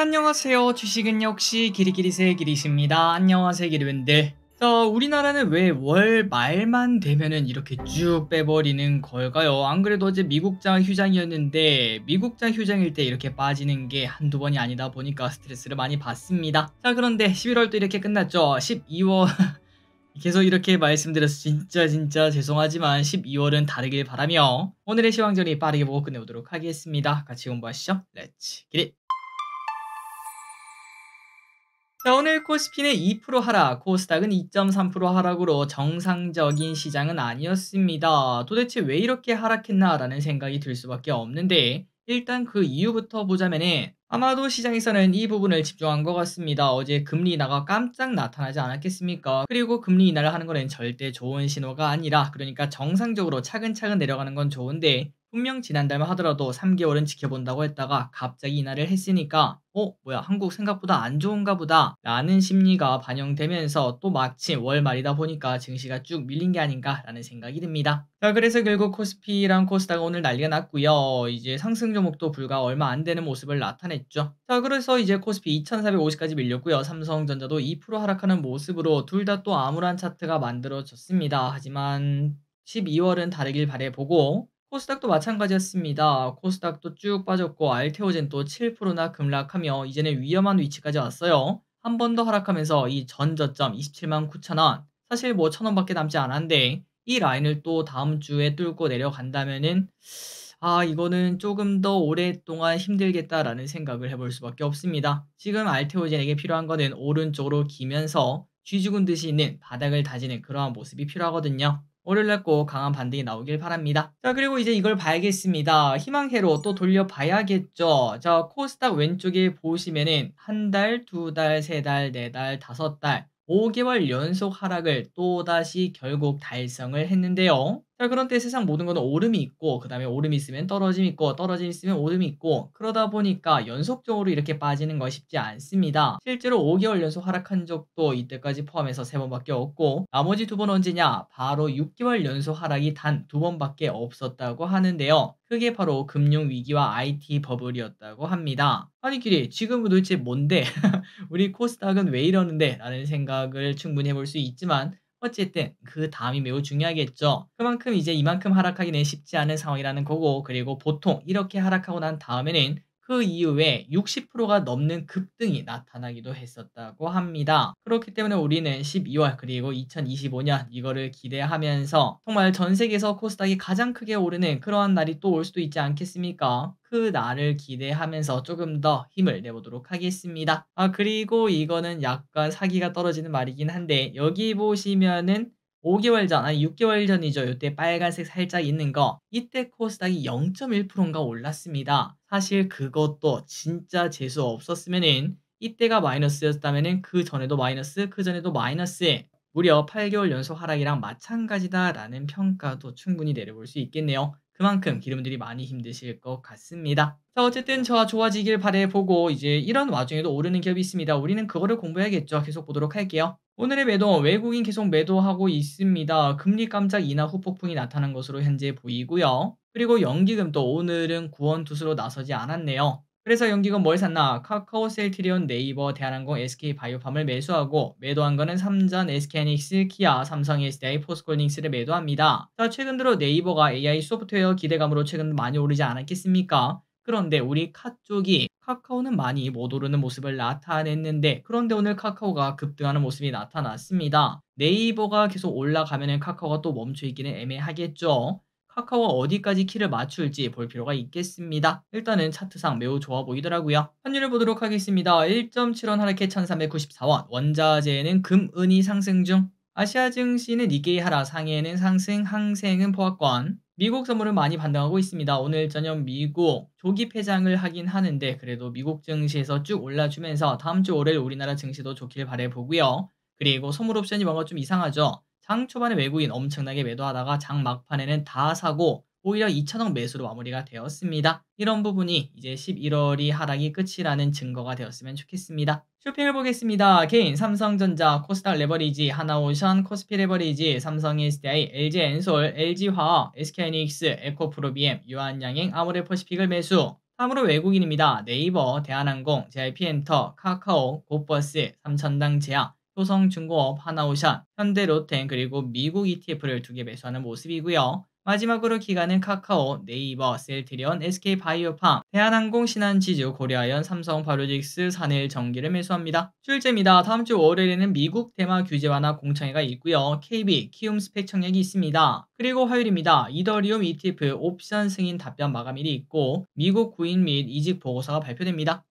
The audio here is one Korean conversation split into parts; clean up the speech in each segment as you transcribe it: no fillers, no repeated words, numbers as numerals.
안녕하세요. 주식은 역시 기리기리새 기리십니다. 안녕하세요, 기리분들. 자, 우리나라는 왜 월 말만 되면은 이렇게 쭉 빼버리는 걸까요? 안 그래도 어제 미국장 휴장이었는데 미국장 휴장일 때 이렇게 빠지는 게 한두 번이 아니다 보니까 스트레스를 많이 받습니다. 자, 그런데 11월도 이렇게 끝났죠. 12월 계속 이렇게 말씀드려서 진짜 죄송하지만 12월은 다르길 바라며 오늘의 시황전이 빠르게 보고 끝내보도록 하겠습니다. 같이 공부하시죠. 렛츠 기릿. 자, 오늘 코스피는 2% 하락, 코스닥은 2.3% 하락으로 정상적인 시장은 아니었습니다. 도대체 왜 이렇게 하락했나라는 생각이 들 수밖에 없는데 일단 그 이유부터 보자면은 아마도 시장에서는 이 부분을 집중한 것 같습니다. 어제 금리 인하가 깜짝 나타나지 않았겠습니까? 그리고 금리 인하를 하는 거는 절대 좋은 신호가 아니라, 그러니까 정상적으로 차근차근 내려가는 건 좋은데 분명 지난달만 하더라도 3개월은 지켜본다고 했다가 갑자기 인하를 했으니까 뭐야, 한국 생각보다 안 좋은가 보다 라는 심리가 반영되면서 또 마침 월말이다 보니까 증시가 쭉 밀린 게 아닌가 라는 생각이 듭니다. 자, 그래서 결국 코스피랑 코스닥은 오늘 난리가 났고요. 이제 상승 종목도 불과 얼마 안 되는 모습을 나타냈죠. 자, 그래서 이제 코스피 2450까지 밀렸고요. 삼성전자도 2% 하락하는 모습으로 둘 다 또 암울한 차트가 만들어졌습니다. 하지만 12월은 다르길 바라보고 코스닥도 마찬가지였습니다. 코스닥도 쭉 빠졌고 알테오젠 또 7%나 급락하며 이제는 위험한 위치까지 왔어요. 한 번 더 하락하면서 이 전저점 27만 9천원, 사실 뭐 1,000원밖에 남지 않았는데 이 라인을 또 다음 주에 뚫고 내려간다면은 이거는 조금 더 오랫동안 힘들겠다라는 생각을 해볼 수밖에 없습니다. 지금 알테오젠에게 필요한 거는 오른쪽으로 기면서 쥐죽은 듯이 있는 바닥을 다지는 그러한 모습이 필요하거든요. 월요일날 꼭 강한 반등이 나오길 바랍니다. 자, 그리고 이제 이걸 봐야겠습니다. 희망회로 또 돌려봐야겠죠. 자, 코스닥 왼쪽에 보시면은 한 달, 두 달, 세 달, 네 달, 다섯 달 5개월 연속 하락을 또다시 결국 달성을 했는데요. 자, 그런데 세상 모든 거는 오름이 있고 그 다음에 오름이 있으면 떨어짐이 있고 떨어짐이 있으면 오름이 있고, 그러다 보니까 연속적으로 이렇게 빠지는 거 쉽지 않습니다. 실제로 5개월 연속 하락한 적도 이때까지 포함해서 3번밖에 없고 나머지 2번 언제냐, 바로 6개월 연속 하락이 단 2번밖에 없었다고 하는데요. 그게 바로 금융위기와 IT 버블이었다고 합니다. 아니 길이 지금 도대체 뭔데 우리 코스닥은 왜 이러는데 라는 생각을 충분히 해볼 수 있지만 어쨌든 그 다음이 매우 중요하겠죠. 그만큼 이제 이만큼 하락하기는 쉽지 않은 상황이라는 거고, 그리고 보통 이렇게 하락하고 난 다음에는 그 이후에 60%가 넘는 급등이 나타나기도 했었다고 합니다. 그렇기 때문에 우리는 12월 그리고 2025년 이거를 기대하면서 정말 전 세계에서 코스닥이 가장 크게 오르는 그러한 날이 또 올 수도 있지 않겠습니까? 그 날을 기대하면서 조금 더 힘을 내보도록 하겠습니다. 그리고 이거는 약간 사기가 떨어지는 말이긴 한데 여기 보시면은 5개월 전, 아니 6개월 전이죠. 이때 빨간색 살짝 있는 거. 이때 코스닥이 0.1%인가 올랐습니다. 사실 그것도 진짜 재수 없었으면은 이때가 마이너스였다면은 그 전에도 마이너스, 그 전에도 마이너스. 무려 8개월 연속 하락이랑 마찬가지다라는 평가도 충분히 내려볼 수 있겠네요. 그만큼 기름들이 많이 힘드실 것 같습니다. 자, 어쨌든 저와 좋아지길 바라보고 이제 이런 와중에도 오르는 기업이 있습니다. 우리는 그거를 공부해야겠죠. 계속 보도록 할게요. 오늘의 매도, 외국인 계속 매도하고 있습니다. 금리 깜짝 인하 후폭풍이 나타난 것으로 현재 보이고요. 그리고 연기금도 오늘은 구원투수로 나서지 않았네요. 그래서 연기금 뭘 샀나? 카카오, 셀트리온, 네이버, 대한항공, SK바이오팜을 매수하고, 매도한 거는 삼전, SK하이닉스, 키아, 삼성, SDI, 포스코홀딩스를 매도합니다. 자, 최근 들어 네이버가 AI 소프트웨어 기대감으로 최근 많이 오르지 않았겠습니까? 그런데 우리 쪽이 카카오는 많이 못 오르는 모습을 나타냈는데, 그런데 오늘 카카오가 급등하는 모습이 나타났습니다. 네이버가 계속 올라가면 카카오가 또 멈춰있기는 애매하겠죠. 카카오가 어디까지 키를 맞출지 볼 필요가 있겠습니다. 일단은 차트상 매우 좋아 보이더라고요. 환율을 보도록 하겠습니다. 1.7원 하락해 1394원, 원자재는 금, 은이 상승 중. 아시아 증시는 니케이 하락, 상해는 상승, 항생은 보합권. 미국 선물은 많이 반등하고 있습니다. 오늘 저녁 미국 조기 폐장을 하긴 하는데 그래도 미국 증시에서 쭉 올라주면서 다음 주 월요일 우리나라 증시도 좋길 바라보고요. 그리고 선물 옵션이 뭔가 좀 이상하죠. 장 초반에 외국인 엄청나게 매도하다가 장 막판에는 다 사고 오히려 2천억 매수로 마무리가 되었습니다. 이런 부분이 이제 11월이 하락이 끝이라는 증거가 되었으면 좋겠습니다. 쇼핑을 보겠습니다. 개인 삼성전자, 코스닥 레버리지, 하나오션, 코스피 레버리지, 삼성 SDI, LG엔솔, LG화학, SK하이닉스, 에코프로비엠, 유한양행, 아모레퍼시픽을 매수. 다음으로 외국인입니다. 네이버, 대한항공, JYP엔터, 카카오, 고버스, 삼천당 제약, 효성중공업, 하나오션, 현대로템 그리고 미국 ETF를 2개 매수하는 모습이고요. 마지막으로 기관은 카카오, 네이버, 셀트리온, SK바이오팜, 대한항공, 신한지주, 고려아연, 삼성바이오로직스, 산일전기를 매수합니다. 출제입니다. 다음 주 월요일에는 미국 대마 규제 완화 공청회가 있고요. KB, 키움 스펙 청약이 있습니다. 그리고 화요일입니다. 이더리움 ETF 옵션 승인 답변 마감일이 있고 미국 구인 및 이직 보고서가 발표됩니다.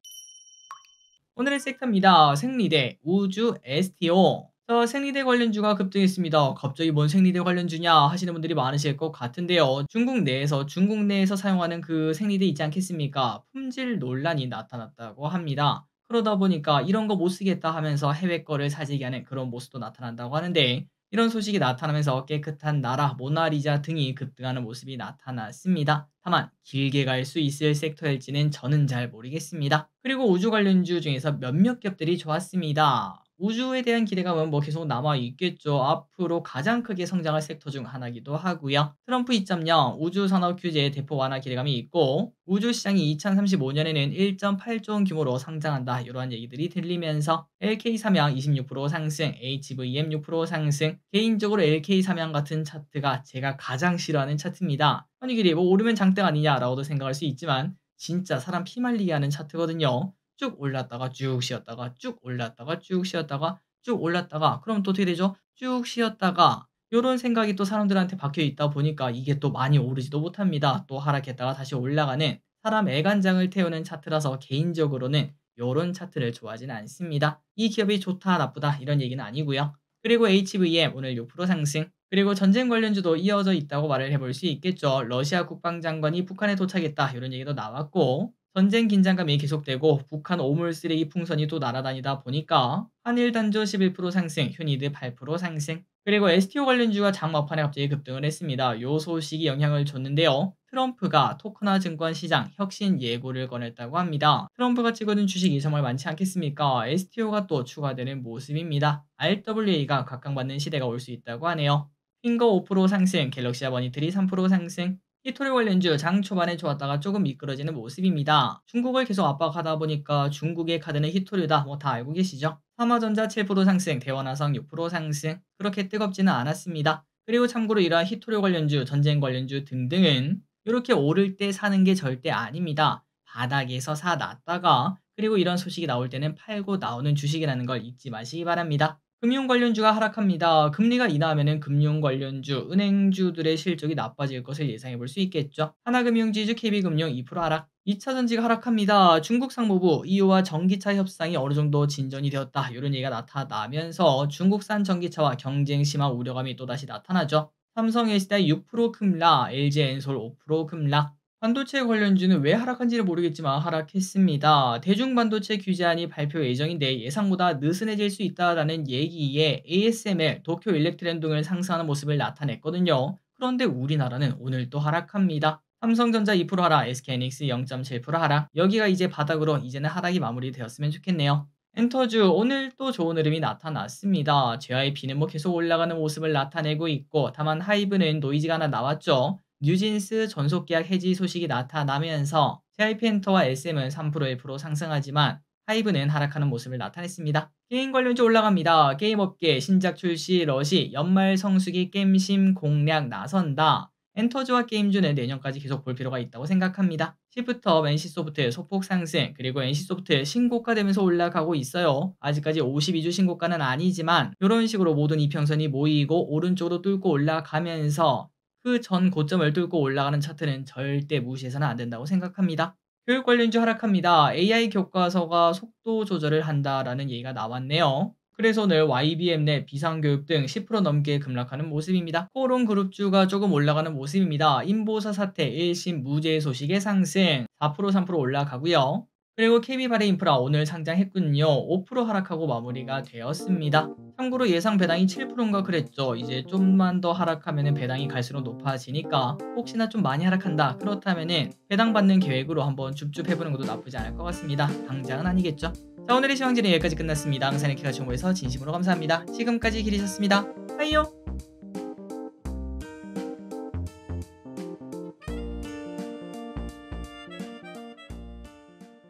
오늘의 섹터입니다. 생리대, 우주, STO. 생리대 관련주가 급등했습니다. 갑자기 뭔 생리대 관련주냐 하시는 분들이 많으실 것 같은데요. 중국 내에서 사용하는 그 생리대 있지 않겠습니까? 품질 논란이 나타났다고 합니다. 그러다 보니까 이런 거 못 쓰겠다 하면서 해외 거를 사재기 하는 그런 모습도 나타난다고 하는데 이런 소식이 나타나면서 깨끗한 나라, 모나리자 등이 급등하는 모습이 나타났습니다. 다만 길게 갈 수 있을 섹터일지는 저는 잘 모르겠습니다. 그리고 우주 관련주 중에서 몇몇 겹들이 좋았습니다. 우주에 대한 기대감은 뭐 계속 남아 있겠죠. 앞으로 가장 크게 성장할 섹터 중 하나이기도 하고요. 트럼프 2.0 우주 산업 규제 대폭 완화 기대감이 있고 우주 시장이 2035년에는 1.8조 원 규모로 상장한다. 이러한 얘기들이 들리면서 LK 삼양 26% 상승, HVM 6% 상승. 개인적으로 LK 삼양 같은 차트가 제가 가장 싫어하는 차트입니다. 아니 길이 뭐 오르면 장땡 아니냐라고도 생각할 수 있지만 진짜 사람 피말리게 하는 차트거든요. 쭉 올랐다가 쭉 쉬었다가 쭉 올랐다가 쭉 쉬었다가 쭉 올랐다가 그럼 또 어떻게 되죠? 쭉 쉬었다가 요런 생각이 또 사람들한테 박혀 있다 보니까 이게 또 많이 오르지도 못합니다. 또 하락했다가 다시 올라가는 사람 애간장을 태우는 차트라서 개인적으로는 요런 차트를 좋아하지는 않습니다. 이 기업이 좋다 나쁘다 이런 얘기는 아니고요. 그리고 HVM 오늘 6% 상승. 그리고 전쟁 관련주도 이어져 있다고 말을 해볼 수 있겠죠. 러시아 국방장관이 북한에 도착했다 이런 얘기도 나왔고 전쟁 긴장감이 계속되고 북한 오물 쓰레기 풍선이 또 날아다니다 보니까 한일 단조 11% 상승, 휴니드 8% 상승. 그리고 STO 관련주가 장막판에 갑자기 급등을 했습니다. 요 소식이 영향을 줬는데요. 트럼프가 토크나 증권 시장 혁신 예고를 꺼냈다고 합니다. 트럼프가 찍어둔 주식이 정말 많지 않겠습니까? STO가 또 추가되는 모습입니다. RWA가 각광받는 시대가 올 수 있다고 하네요. 핑거 5% 상승, 갤럭시아 머니터리 3% 상승. 히토리 관련주 장 초반에 좋았다가 조금 미끄러지는 모습입니다. 중국을 계속 압박하다 보니까 중국의 카드는 히토리다 뭐 다 알고 계시죠? 삼화전자 7% 상승, 대원화성 6% 상승. 그렇게 뜨겁지는 않았습니다. 그리고 참고로 이러한 히토리 관련주, 전쟁 관련주 등등은 이렇게 오를 때 사는 게 절대 아닙니다. 바닥에서 사놨다가 그리고 이런 소식이 나올 때는 팔고 나오는 주식이라는 걸 잊지 마시기 바랍니다. 금융 관련주가 하락합니다. 금리가 인하하면 금융 관련주, 은행주들의 실적이 나빠질 것을 예상해 볼 수 있겠죠. 하나금융지주, KB금융 2% 하락. 2차전지가 하락합니다. 중국 상무부 EU와 전기차 협상이 어느 정도 진전이 되었다. 이런 얘기가 나타나면서 중국산 전기차와 경쟁 심화 우려감이 또다시 나타나죠. 삼성 SDI 6% 급락, LG엔솔 5% 급락. 반도체 관련주는 왜 하락한지는 모르겠지만 하락했습니다. 대중반도체 규제안이 발표 예정인데 예상보다 느슨해질 수 있다라는 얘기에 ASML, 도쿄 일렉트론 등을 상승하는 모습을 나타냈거든요. 그런데 우리나라는 오늘 또 하락합니다. 삼성전자 2% 하락, SK하이닉스 0.7% 하락. 여기가 이제 바닥으로 이제는 하락이 마무리되었으면 좋겠네요. 엔터주 오늘 또 좋은 흐름이 나타났습니다. JYP는 뭐 계속 올라가는 모습을 나타내고 있고 다만 하이브는 노이즈가 하나 나왔죠. 뉴진스 전속계약 해지 소식이 나타나면서 JYP엔터와 SM은 3% 1% 상승하지만 하이브는 하락하는 모습을 나타냈습니다. 게임 관련주 올라갑니다. 게임업계 신작 출시 러시 연말 성수기 게임심 공략 나선다. 엔터주와 게임주는 내년까지 계속 볼 필요가 있다고 생각합니다. 시프트업 NC소프트 소폭 상승 그리고 NC소프트 신고가 되면서 올라가고 있어요. 아직까지 52주 신고가는 아니지만 이런 식으로 모든 이평선이 모이고 오른쪽으로 뚫고 올라가면서 그 전 고점을 뚫고 올라가는 차트는 절대 무시해서는 안 된다고 생각합니다. 교육 관련주 하락합니다. AI 교과서가 속도 조절을 한다라는 얘기가 나왔네요. 그래서 오늘 YBM 내 비상교육 등 10% 넘게 급락하는 모습입니다. 코론 그룹주가 조금 올라가는 모습입니다. 인보사 사태 1심 무죄 소식의 상승 4% 3% 올라가고요. 그리고 KB바레인프라 오늘 상장했군요. 5% 하락하고 마무리가 되었습니다. 참고로 예상 배당이 7%인가 그랬죠. 이제 좀만 더 하락하면 배당이 갈수록 높아지니까 혹시나 좀 많이 하락한다. 그렇다면 배당 받는 계획으로 한번 줍줍 해보는 것도 나쁘지 않을 것 같습니다. 당장은 아니겠죠. 자, 오늘의 시황지는 여기까지 끝났습니다. 항상 이렇게 같이 공부해서 진심으로 감사합니다. 지금까지 길이셨습니다. 빠이요.